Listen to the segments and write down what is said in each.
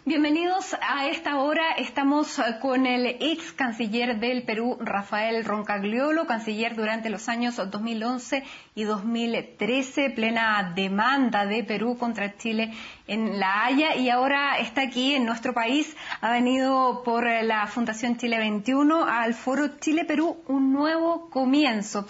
Bienvenidos a esta hora. Estamos con el ex canciller del Perú, Rafael Roncagliolo, canciller durante los años 2011 y 2013, plena demanda de Perú contra Chile en La Haya, y ahora está aquí en nuestro país. Ha venido por la Fundación Chile 21 al foro Chile-Perú, un nuevo comienzo.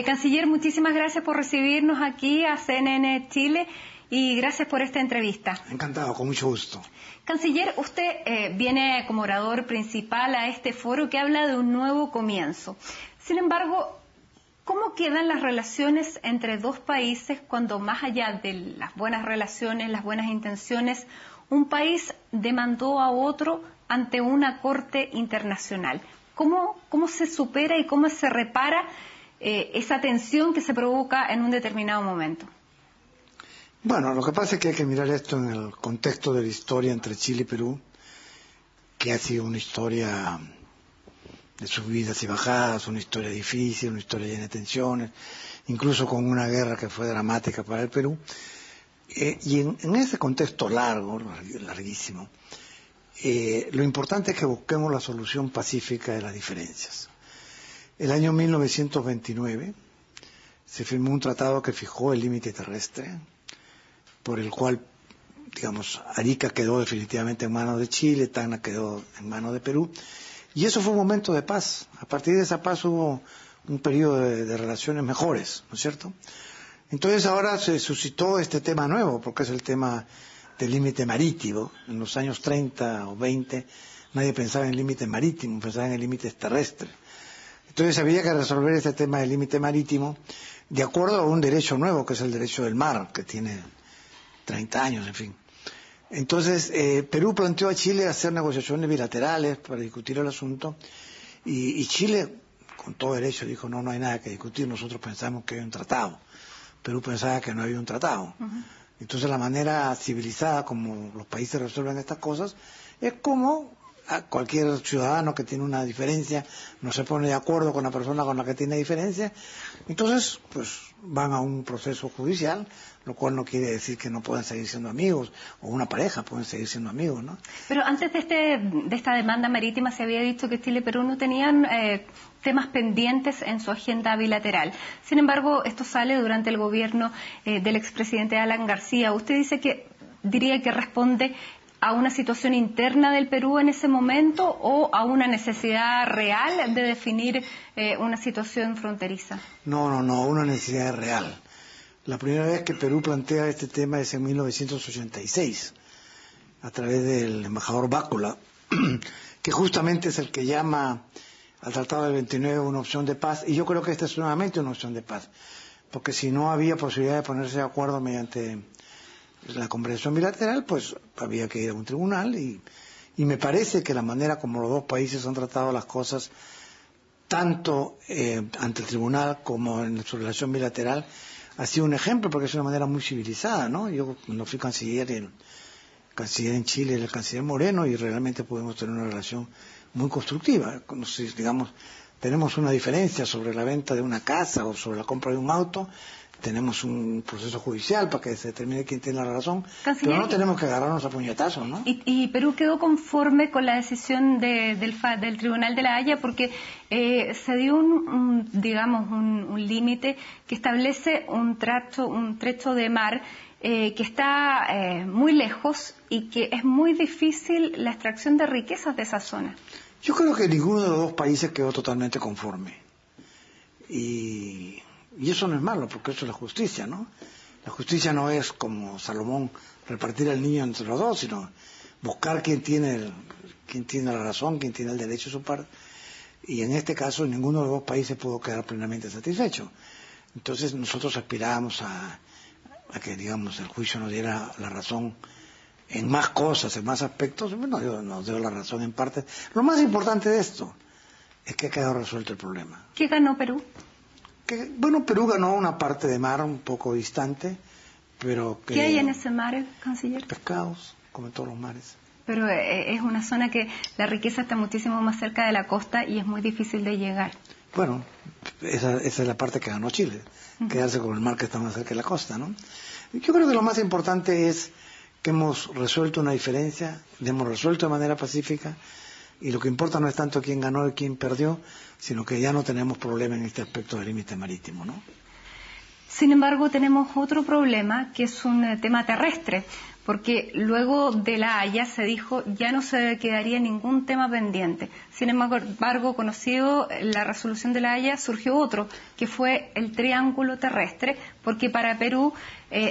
Canciller, muchísimas gracias por recibirnos aquí a CNN Chile y gracias por esta entrevista. Encantado, con mucho gusto. Canciller, usted viene como orador principal a este foro que habla de un nuevo comienzo. Sin embargo, ¿cómo quedan las relaciones entre dos países cuando, más allá de las buenas relaciones, las buenas intenciones, un país demandó a otro ante una corte internacional? ¿Cómo se supera y cómo se repara esa tensión que se provoca en un determinado momento? Bueno, lo que pasa es que hay que mirar esto en el contexto de la historia entre Chile y Perú, que ha sido una historia de subidas y bajadas, una historia difícil, una historia llena de tensiones, incluso con una guerra que fue dramática para el Perú. Y en ese contexto largo, larguísimo, lo importante es que busquemos la solución pacífica de las diferencias. El año 1929 se firmó un tratado que fijó el límite terrestre, por el cual, digamos, Arica quedó definitivamente en manos de Chile, Tacna quedó en manos de Perú, y eso fue un momento de paz. A partir de esa paz hubo un periodo de relaciones mejores, ¿no es cierto? Entonces ahora se suscitó este tema nuevo, porque es el tema del límite marítimo. En los años 30 o 20 nadie pensaba en límite marítimo, pensaba en el límite terrestre. Entonces había que resolver este tema del límite marítimo de acuerdo a un derecho nuevo, que es el derecho del mar, que tiene 30 años, en fin. Entonces, Perú planteó a Chile hacer negociaciones bilaterales para discutir el asunto, y Chile, con todo derecho, dijo, no hay nada que discutir, nosotros pensamos que hay un tratado. Perú pensaba que no había un tratado. Entonces, la manera civilizada como los países resuelven estas cosas es como a cualquier ciudadano que tiene una diferencia, no se pone de acuerdo con la persona con la que tiene diferencia, entonces pues van a un proceso judicial, lo cual no quiere decir que no puedan seguir siendo amigos, o una pareja pueden seguir siendo amigos, ¿no? Pero antes de esta demanda marítima se había dicho que Chile y Perú no tenían temas pendientes en su agenda bilateral. Sin embargo, esto sale durante el gobierno del expresidente Alan García. ¿Usted diría que responde a una situación interna del Perú en ese momento o a una necesidad real de definir una situación fronteriza? No, una necesidad real. La primera vez que Perú plantea este tema es en 1986, a través del embajador Bácula, que justamente es el que llama al Tratado del 29 una opción de paz, y yo creo que esta es nuevamente una opción de paz, porque si no había posibilidad de ponerse de acuerdo mediante la conversación bilateral, pues había que ir a un tribunal, y me parece que la manera como los dos países han tratado las cosas, tanto ante el tribunal como en su relación bilateral, ha sido un ejemplo, porque es una manera muy civilizada, ¿no? Yo cuando fui canciller en Chile era el canciller Moreno, y realmente pudimos tener una relación muy constructiva. Digamos, tenemos una diferencia sobre la venta de una casa o sobre la compra de un auto, tenemos un proceso judicial para que se determine quién tiene la razón, Canciller, pero no tenemos que agarrarnos a puñetazos, ¿no? ¿Y Perú quedó conforme con la decisión del Tribunal de La Haya? Porque se dio un límite que establece un trecho de mar que está muy lejos y que es muy difícil la extracción de riquezas de esa zona. Yo creo que ninguno de los dos países quedó totalmente conforme. Y eso no es malo, porque eso es la justicia, ¿no? La justicia no es, como Salomón, repartir al niño entre los dos, sino buscar quién tiene la razón, quién tiene el derecho a su parte. Y en este caso, ninguno de los dos países pudo quedar plenamente satisfecho. Entonces, nosotros aspirábamos a que, digamos, el juicio nos diera la razón en más cosas, en más aspectos. Bueno, nos dio la razón en parte. Lo más importante de esto es que ha quedado resuelto el problema. ¿Qué ganó Perú? Bueno, Perú ganó una parte de mar un poco distante, pero que... ¿Qué hay en ese mar, canciller? Pescados, como en todos los mares. Pero es una zona que la riqueza está muchísimo más cerca de la costa y es muy difícil de llegar. Bueno, esa es la parte que ganó Chile, quedarse con el mar que está más cerca de la costa, ¿no? Yo creo que lo más importante es que hemos resuelto una diferencia, la hemos resuelto de manera pacífica, y lo que importa no es tanto quién ganó y quién perdió, sino que ya no tenemos problema en este aspecto del límite marítimo, ¿no? Sin embargo, tenemos otro problema, que es un tema terrestre, porque luego de La Haya se dijo ya no se quedaría ningún tema pendiente. Sin embargo, conocido la resolución de La Haya, surgió otro, que fue el triángulo terrestre, porque para Perú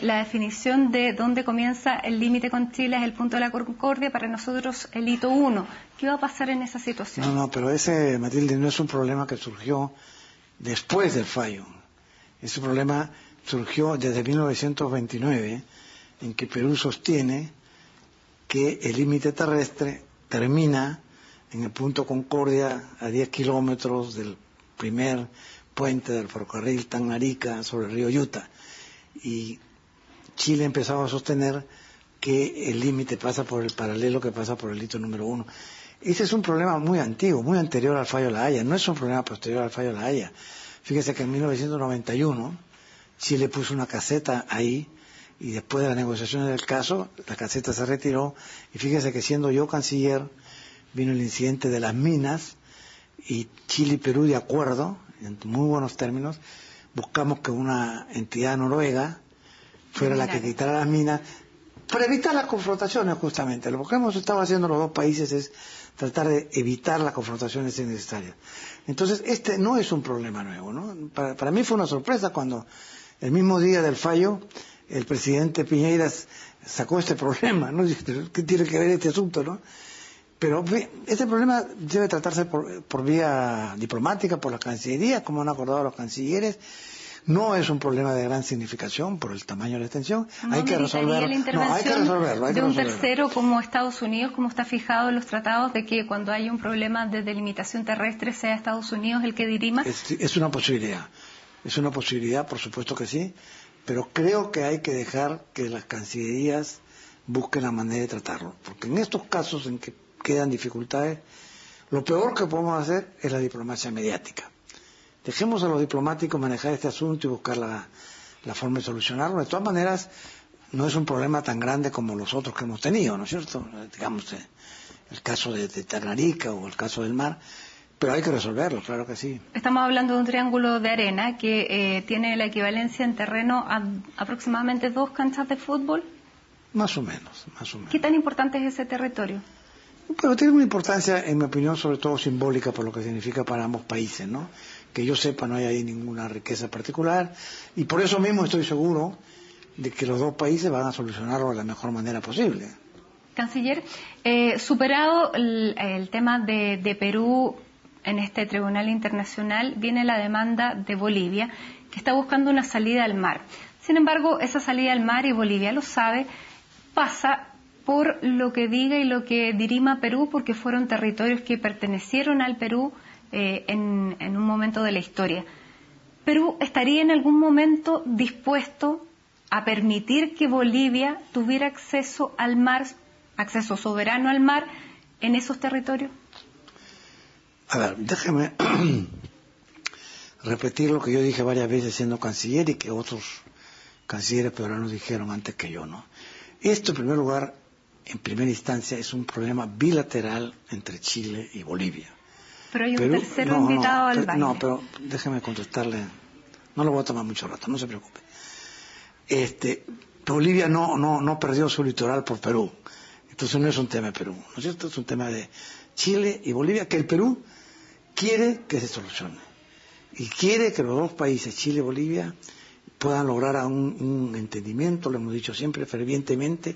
la definición de dónde comienza el límite con Chile es el punto de la Concordia, para nosotros el hito 1. ¿Qué va a pasar en esa situación? No, pero ese, Matilde, no es un problema que surgió después del fallo. Ese problema surgió desde 1929, en que Perú sostiene que el límite terrestre termina en el punto Concordia, a 10 kilómetros del primer puente del ferrocarril Tan-Arica sobre el río Yuta. Y Chile empezaba a sostener que el límite pasa por el paralelo que pasa por el hito número 1. Ese es un problema muy antiguo, muy anterior al fallo de La Haya, no es un problema posterior al fallo de La Haya. Fíjese que en 1991 Chile puso una caseta ahí, y después de las negociaciones del caso, la caseta se retiró, y fíjese que siendo yo canciller, vino el incidente de las minas, y Chile y Perú, de acuerdo, en muy buenos términos, buscamos que una entidad noruega fuera la que quitara las minas, para evitar las confrontaciones justamente. Lo que hemos estado haciendo los dos países es tratar de evitar las confrontaciones innecesarias. Entonces, este no es un problema nuevo, ¿no? Para mí fue una sorpresa cuando el mismo día del fallo el presidente Piñera sacó este problema, ¿no? ¿Qué tiene que ver este asunto, no? Pero este problema debe tratarse por vía diplomática, por la Cancillería, como han acordado los cancilleres. No es un problema de gran significación por el tamaño de la extensión. Hay que resolverlo. Hay que resolverlo. De un tercero como Estados Unidos, como está fijado en los tratados, de que cuando hay un problema de delimitación terrestre sea Estados Unidos el que dirima. Es una posibilidad. Es una posibilidad, por supuesto que sí. Pero creo que hay que dejar que las cancillerías busquen la manera de tratarlo. Porque en estos casos en que quedan dificultades, lo peor que podemos hacer es la diplomacia mediática. Dejemos a los diplomáticos manejar este asunto y buscar la forma de solucionarlo. De todas maneras, no es un problema tan grande como los otros que hemos tenido, ¿no es cierto? Digamos, el caso de Tan-Arica o el caso del mar, pero hay que resolverlo, claro que sí. Estamos hablando de un triángulo de arena que tiene la equivalencia en terreno a aproximadamente 2 canchas de fútbol. Más o menos, más o menos. ¿Qué tan importante es ese territorio? Pero tiene una importancia, en mi opinión, sobre todo simbólica por lo que significa para ambos países, ¿no? Que yo sepa, no hay ahí ninguna riqueza particular, y por eso mismo estoy seguro de que los dos países van a solucionarlo de la mejor manera posible. Canciller, superado el tema de Perú en este tribunal internacional, viene la demanda de Bolivia, que está buscando una salida al mar. Sin embargo, esa salida al mar, y Bolivia lo sabe, pasa por lo que diga y lo que dirima Perú, porque fueron territorios que pertenecieron al Perú en un momento de la historia. ¿Perú estaría en algún momento dispuesto a permitir que Bolivia tuviera acceso al mar, acceso soberano al mar, en esos territorios? A ver, déjeme repetir lo que yo dije varias veces siendo canciller y que otros cancilleres peruanos dijeron antes que yo, ¿no? Esto, en primer lugar, en primera instancia, es un problema bilateral entre Chile y Bolivia. Pero hay un tercero invitado al baile. No, pero déjeme contestarle. No lo voy a tomar mucho rato, no se preocupe. Bolivia no perdió su litoral por Perú. Entonces no es un tema de Perú, ¿no es cierto? Es un tema de Chile y Bolivia, que el Perú quiere que se solucione. Y quiere que los dos países, Chile y Bolivia, puedan lograr un entendimiento, lo hemos dicho siempre fervientemente,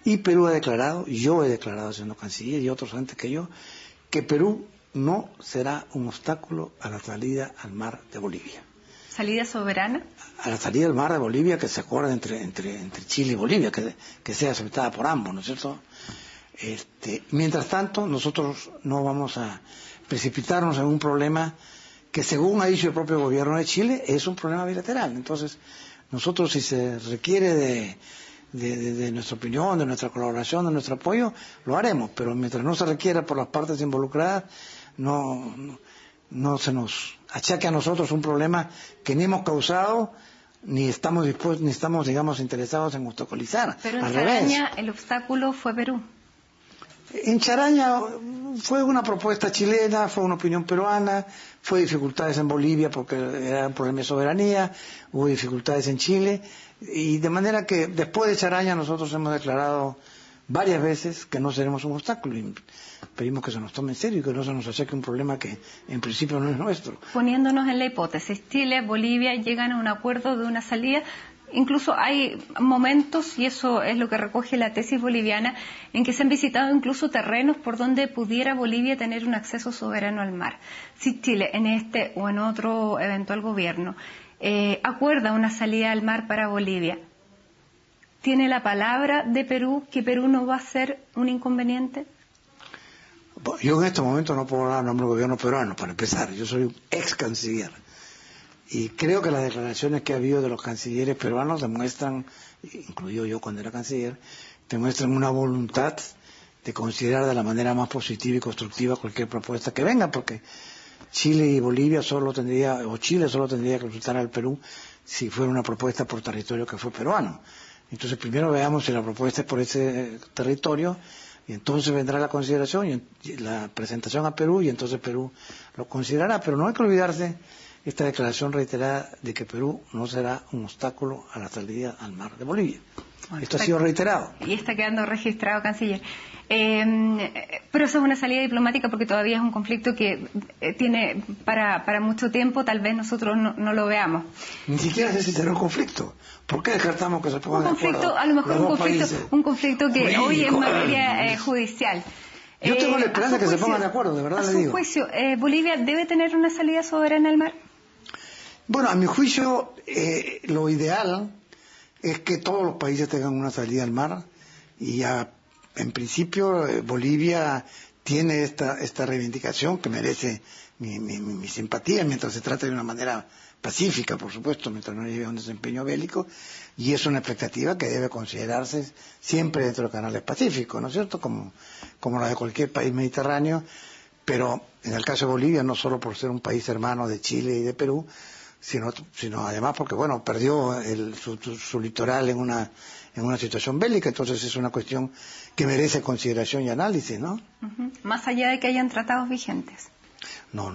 y Perú ha declarado, yo he declarado siendo canciller y otros antes que yo, que Perú no será un obstáculo a la salida al mar de Bolivia. ¿Salida soberana? A la salida al mar de Bolivia, que se acuerda entre Chile y Bolivia, que sea aceptada por ambos, ¿no es cierto? Mientras tanto, nosotros no vamos a precipitarnos en un problema que, según ha dicho el propio gobierno de Chile, es un problema bilateral. Entonces, nosotros, si se requiere de nuestra opinión, de nuestra colaboración, de nuestro apoyo, lo haremos, pero mientras no se requiera por las partes involucradas, no se nos achaque a nosotros un problema que ni hemos causado ni estamos dispuestos, ni estamos, digamos, interesados en obstaculizar. Pero en Al Charaña revés. el obstáculo fue Perú. En Charaña fue una propuesta chilena, fue una opinión peruana, fue dificultades en Bolivia porque era un problema de soberanía, hubo dificultades en Chile, y de manera que después de Charaña nosotros hemos declarado varias veces que no seremos un obstáculo y pedimos que se nos tome en serio y que no se nos achaque un problema que en principio no es nuestro. Poniéndonos en la hipótesis, Chile, Bolivia llegan a un acuerdo de una salida. Incluso hay momentos, y eso es lo que recoge la tesis boliviana, en que se han visitado incluso terrenos por donde pudiera Bolivia tener un acceso soberano al mar. Si Chile, en este o en otro eventual gobierno, acuerda una salida al mar para Bolivia, ¿tiene la palabra de Perú que Perú no va a ser un inconveniente? Yo en este momento no puedo hablar en nombre del gobierno peruano, para empezar. Yo soy un ex canciller. Y creo que las declaraciones que ha habido de los cancilleres peruanos demuestran, incluido yo cuando era canciller, demuestran una voluntad de considerar de la manera más positiva y constructiva cualquier propuesta que venga, porque Chile y Bolivia solo tendría, o Chile solo tendría que consultar al Perú si fuera una propuesta por territorio que fue peruano. Entonces primero veamos si la propuesta es por ese territorio, y entonces vendrá la consideración y la presentación a Perú, y entonces Perú lo considerará. Pero no hay que olvidarse esta declaración reiterada de que Perú no será un obstáculo a la salida al mar de Bolivia. Esto ha sido reiterado. Y está quedando registrado, canciller. Pero eso es una salida diplomática porque todavía es un conflicto que tiene para mucho tiempo, tal vez nosotros no lo veamos. Ni siquiera sé si será un conflicto. ¿Por qué descartamos que se pongan de acuerdo? A lo mejor un conflicto que jurídico, hoy es materia judicial. Yo tengo la esperanza que se pongan de acuerdo, de verdad le digo. A su juicio, ¿Bolivia debe tener una salida soberana al mar? Bueno, a mi juicio, lo ideal es que todos los países tengan una salida al mar, y en principio Bolivia tiene esta reivindicación que merece mi simpatía mientras se trate de una manera pacífica, por supuesto, mientras no lleve a un desempeño bélico, y es una expectativa que debe considerarse siempre dentro de los canales pacíficos, ¿no es cierto?, como la de cualquier país mediterráneo, pero en el caso de Bolivia, no solo por ser un país hermano de Chile y de Perú, sino además porque, bueno, perdió su litoral en una situación bélica, entonces es una cuestión que merece consideración y análisis, ¿no? Más allá de que hayan tratados vigentes. No,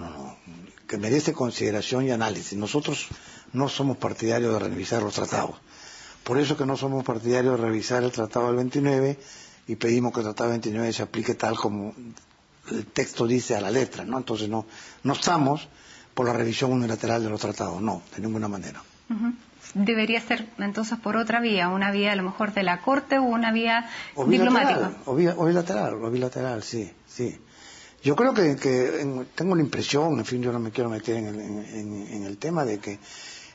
que merece consideración y análisis. Nosotros no somos partidarios de revisar los tratados. Por eso que no somos partidarios de revisar el Tratado del 29 y pedimos que el Tratado del 29 se aplique tal como el texto dice a la letra, ¿no? Entonces no estamos por la revisión unilateral de los tratados, no, de ninguna manera. Debería ser entonces por otra vía, una vía a lo mejor de la Corte o una vía diplomática. O bilateral, sí. Yo creo que tengo la impresión, en fin, yo no me quiero meter en el tema de que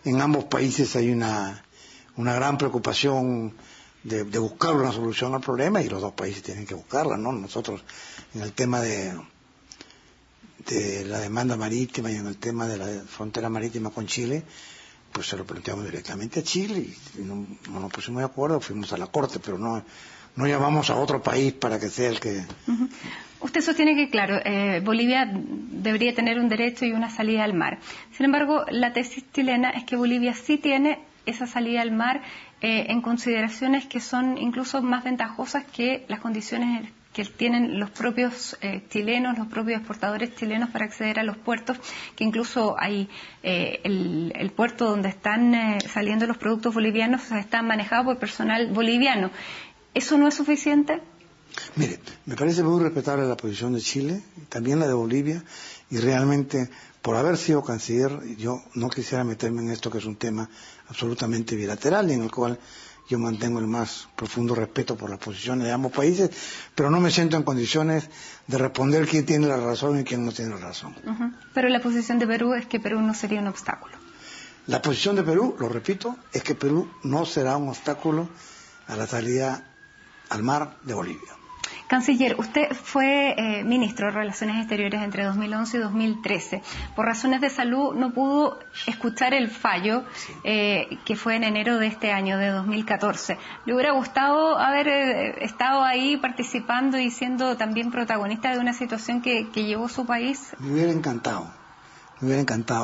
en ambos países hay una gran preocupación de buscar una solución al problema, y los dos países tienen que buscarla, ¿no? Nosotros en el tema de la demanda marítima y en el tema de la frontera marítima con Chile, pues se lo planteamos directamente a Chile y no nos pusimos de acuerdo, fuimos a la Corte, pero no llamamos a otro país para que sea el que... Usted sostiene que, claro, Bolivia debería tener un derecho y una salida al mar. Sin embargo, la tesis chilena es que Bolivia sí tiene esa salida al mar en consideraciones que son incluso más ventajosas que las condiciones que tienen los propios chilenos, los propios exportadores chilenos para acceder a los puertos, que incluso hay el puerto donde están saliendo los productos bolivianos está manejado por personal boliviano. ¿Eso no es suficiente? Mire, me parece muy respetable la posición de Chile, también la de Bolivia, y realmente, por haber sido canciller, yo no quisiera meterme en esto que es un tema absolutamente bilateral, y en el cual yo mantengo el más profundo respeto por las posiciones de ambos países, pero no me siento en condiciones de responder quién tiene la razón y quién no tiene la razón. Pero la posición de Perú es que Perú no sería un obstáculo. La posición de Perú, lo repito, es que Perú no será un obstáculo a la salida al mar de Bolivia. Canciller, usted fue ministro de Relaciones Exteriores entre 2011 y 2013. Por razones de salud no pudo escuchar el fallo que fue en enero de este año, de 2014. ¿Le hubiera gustado haber estado ahí participando y siendo también protagonista de una situación que llevó su país? Me hubiera encantado.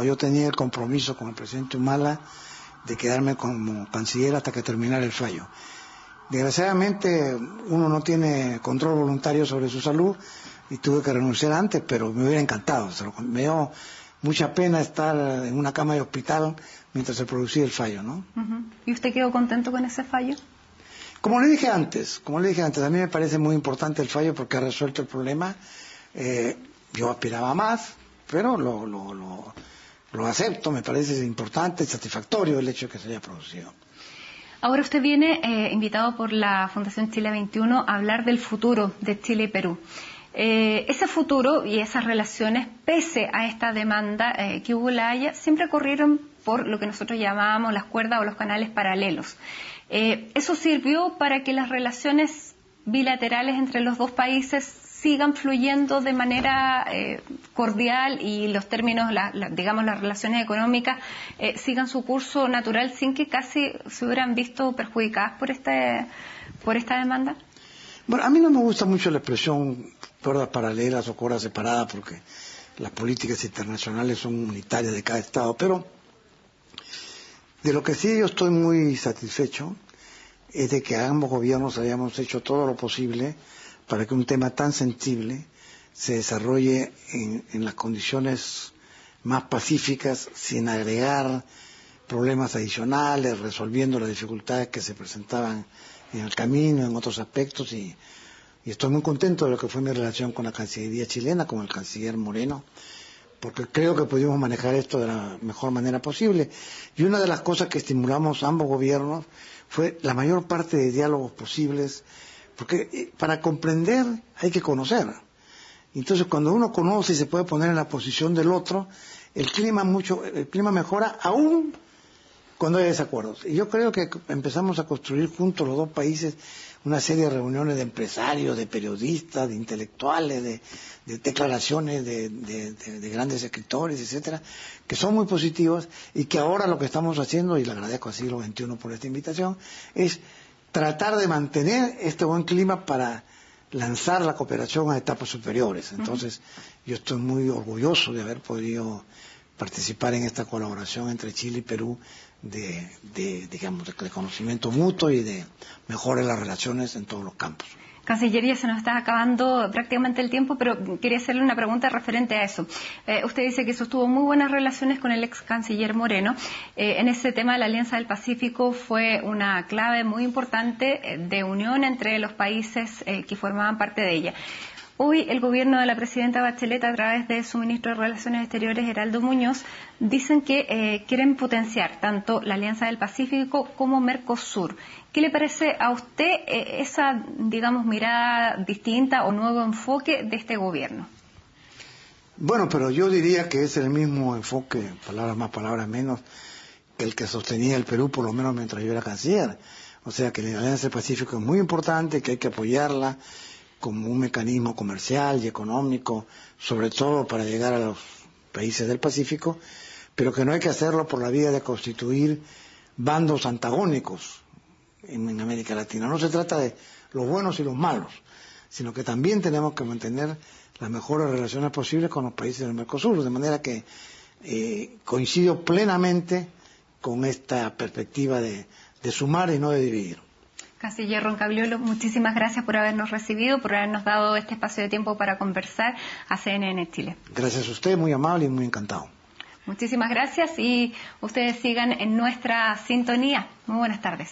Yo tenía el compromiso con el presidente Humala de quedarme como canciller hasta que terminara el fallo. Desgraciadamente uno no tiene control voluntario sobre su salud y tuve que renunciar antes, pero me hubiera encantado. Me dio mucha pena estar en una cama de hospital mientras se producía el fallo, ¿no? ¿Y usted quedó contento con ese fallo? Como le dije antes, a mí me parece muy importante el fallo porque ha resuelto el problema. Yo aspiraba a más, pero lo acepto, me parece importante y satisfactorio el hecho de que se haya producido. Ahora usted viene invitado por la Fundación Chile 21 a hablar del futuro de Chile y Perú. Ese futuro y esas relaciones, pese a esta demanda que hubo la Haya, siempre corrieron por lo que nosotros llamábamos las cuerdas o los canales paralelos. Eso sirvió para que las relaciones bilaterales entre los dos países sigan fluyendo de manera cordial y los términos, digamos, las relaciones económicas sigan su curso natural sin que casi se hubieran visto perjudicadas por esta demanda. Bueno, a mí no me gusta mucho la expresión cuerdas paralelas o cuerdas separadas porque las políticas internacionales son unitarias de cada Estado, pero de lo que sí yo estoy muy satisfecho es de que ambos gobiernos hayamos hecho todo lo posible para que un tema tan sensible se desarrolle en las condiciones más pacíficas, sin agregar problemas adicionales, resolviendo las dificultades que se presentaban en el camino, en otros aspectos, y estoy muy contento de lo que fue mi relación con la Cancillería chilena, con el canciller Moreno, porque creo que pudimos manejar esto de la mejor manera posible. Y una de las cosas que estimulamos ambos gobiernos fue la mayor parte de diálogos posibles, porque para comprender hay que conocer. Entonces, cuando uno conoce y se puede poner en la posición del otro, el clima mejora aún cuando hay desacuerdos. Y yo creo que empezamos a construir juntos los dos países una serie de reuniones de empresarios, de periodistas, de intelectuales, de declaraciones de grandes escritores, etcétera, que son muy positivas y que ahora lo que estamos haciendo, y le agradezco al Siglo XXI por esta invitación, es tratar de mantener este buen clima para lanzar la cooperación a etapas superiores. Entonces, yo estoy muy orgulloso de haber podido participar en esta colaboración entre Chile y Perú digamos, de conocimiento mutuo y de mejora de las relaciones en todos los campos. Cancillería, se nos está acabando prácticamente el tiempo, pero quería hacerle una pregunta referente a eso. Usted dice que sostuvo muy buenas relaciones con el ex canciller Moreno. En ese tema, la Alianza del Pacífico fue una clave muy importante de unión entre los países que formaban parte de ella. Hoy el gobierno de la presidenta Bachelet, a través de su ministro de Relaciones Exteriores, Heraldo Muñoz, dicen que quieren potenciar tanto la Alianza del Pacífico como Mercosur. ¿Qué le parece a usted esa, digamos, mirada distinta o nuevo enfoque de este gobierno? Bueno, pero yo diría que es el mismo enfoque, palabras más, palabras menos, que el que sostenía el Perú, por lo menos mientras yo era canciller. O sea que la Alianza del Pacífico es muy importante, que hay que apoyarla como un mecanismo comercial y económico, sobre todo para llegar a los países del Pacífico, pero que no hay que hacerlo por la vía de constituir bandos antagónicos en América Latina. No se trata de los buenos y los malos, sino que también tenemos que mantener las mejores relaciones posibles con los países del Mercosur, de manera que coincido plenamente con esta perspectiva de sumar y no de dividir. Canciller Roncagliolo, muchísimas gracias por habernos recibido, por habernos dado este espacio de tiempo para conversar a CNN Chile. Gracias a usted, muy amable y muy encantado. Muchísimas gracias y ustedes sigan en nuestra sintonía. Muy buenas tardes.